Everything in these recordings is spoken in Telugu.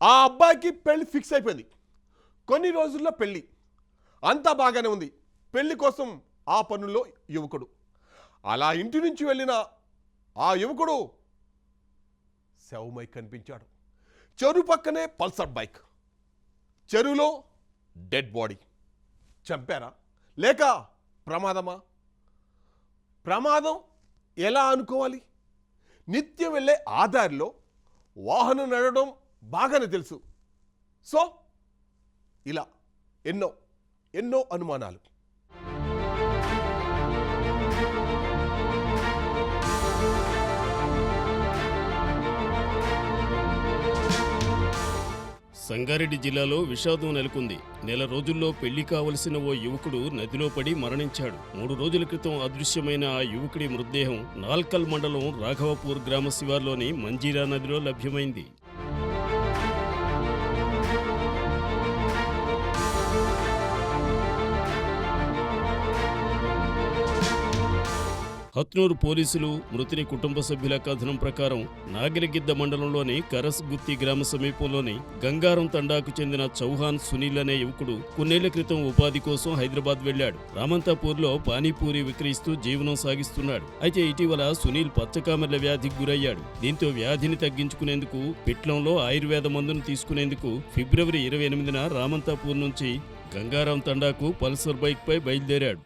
ఆ అబ్బాయికి పెళ్లి ఫిక్స్ అయిపోయింది. కొన్ని రోజుల్లో పెళ్లి అంతా బాగానే ఉంది. పెళ్లి కోసం ఆ పనుల్లో యువకుడు అలా ఇంటి నుంచి వెళ్ళిన ఆ యువకుడు శవమై కనిపించాడు. చెరువు పక్కనే పల్సర్ బైక్, చెరువులో డెడ్ బాడీ. చంపారా లేక ప్రమాదమా? ప్రమాదం ఎలా అనుకోవాలి? నిత్యం వెళ్ళే ఆధారిలో వాహనం నడవడం బాగానే తెలుసు. సో ఇలా ఎన్నో అనుమానాలు. సంగారెడ్డి జిల్లాలో విషాదం నెలకొంది. నెల రోజుల్లో పెళ్లి కావలసిన ఓ యువకుడు నదిలో పడి మరణించాడు. 3 రోజుల క్రితం అదృశ్యమైన ఆ యువకుడి మృతదేహం నాల్కల్ మండలం రాఘవపూర్ గ్రామ శివార్లోని మంజీరా నదిలో లభ్యమైంది. హత్నూరు పోలీసులు మృతుని కుటుంబ సభ్యుల కథనం ప్రకారం నాగిరిగిద్ద మండలంలోని కరస్గుత్తి గ్రామ సమీపంలోని గంగారం తండాకు చెందిన చౌహాన్ సునీల్ అనే యువకుడు కొన్నేళ్ల క్రితం ఉపాధి కోసం హైదరాబాద్ వెళ్లాడు. రామంతాపూర్లో పానీపూరి విక్రయిస్తూ జీవనం సాగిస్తున్నాడు. అయితే ఇటీవల సునీల్ పచ్చకామెర్ల వ్యాధికి గురయ్యాడు. దీంతో వ్యాధిని తగ్గించుకునేందుకు పిట్లంలో ఆయుర్వేద మందును తీసుకునేందుకు ఫిబ్రవరి 28న రామంతాపూర్ నుంచి గంగారం తండాకు పల్సర్ బైక్ పై బయలుదేరాడు.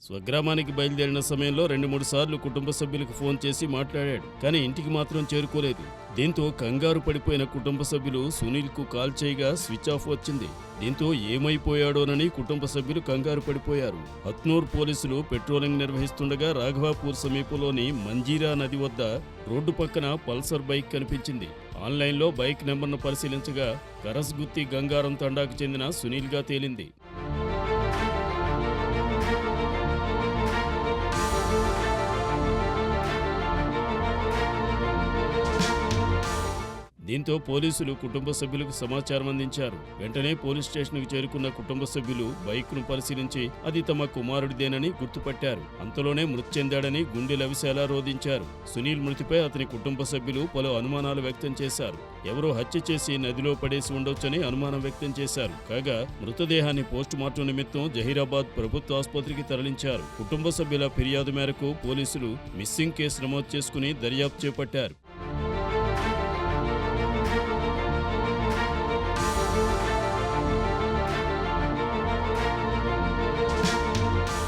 స్వగ్రామానికి బయలుదేరిన సమయంలో 2-3 సార్లు కుటుంబ సభ్యులకు ఫోన్ చేసి మాట్లాడాడు. కానీ ఇంటికి మాత్రం చేరుకోలేదు. దీంతో కంగారు పడిపోయిన కుటుంబ సభ్యులు సునీల్కు కాల్ చేయగా స్విచ్ ఆఫ్ వచ్చింది. దీంతో ఏమైపోయాడోనని కుటుంబ సభ్యులు కంగారు పడిపోయారు. హత్నూర్ పోలీసులు పెట్రోలింగ్ నిర్వహిస్తుండగా రాఘవాపూర్ సమీపంలోని మంజీరా నది వద్ద రోడ్డు పక్కన పల్సర్ బైక్ కనిపించింది. ఆన్లైన్లో బైక్ నెంబర్ను పరిశీలించగా కరస్గుత్తి గంగారం తండాకు చెందిన సునీల్గా తేలింది. దీంతో పోలీసులు కుటుంబ సభ్యులకు సమాచారం అందించారు. వెంటనే పోలీస్ స్టేషన్కు చేరుకున్న కుటుంబ సభ్యులు బైక్ను పరిశీలించి అది తమ కుమారుడిదేనని గుర్తుపట్టారు. అంతలోనే మృతి చెందాడని గుండెలవిసేలా రోధించారు. సునీల్ మృతిపై అతని కుటుంబ సభ్యులు పలు అనుమానాలు వ్యక్తం చేశారు. ఎవరో హత్య చేసి నదిలో పడేసి ఉండొచ్చని అనుమానం వ్యక్తం చేశారు. కాగా మృతదేహాన్ని పోస్టుమార్టం నిమిత్తం జహీరాబాద్ ప్రభుత్వ ఆసుపత్రికి తరలించారు. కుటుంబ సభ్యుల ఫిర్యాదు మేరకు పోలీసులు మిస్సింగ్ కేసు నమోదు చేసుకుని దర్యాప్తు చేపట్టారు.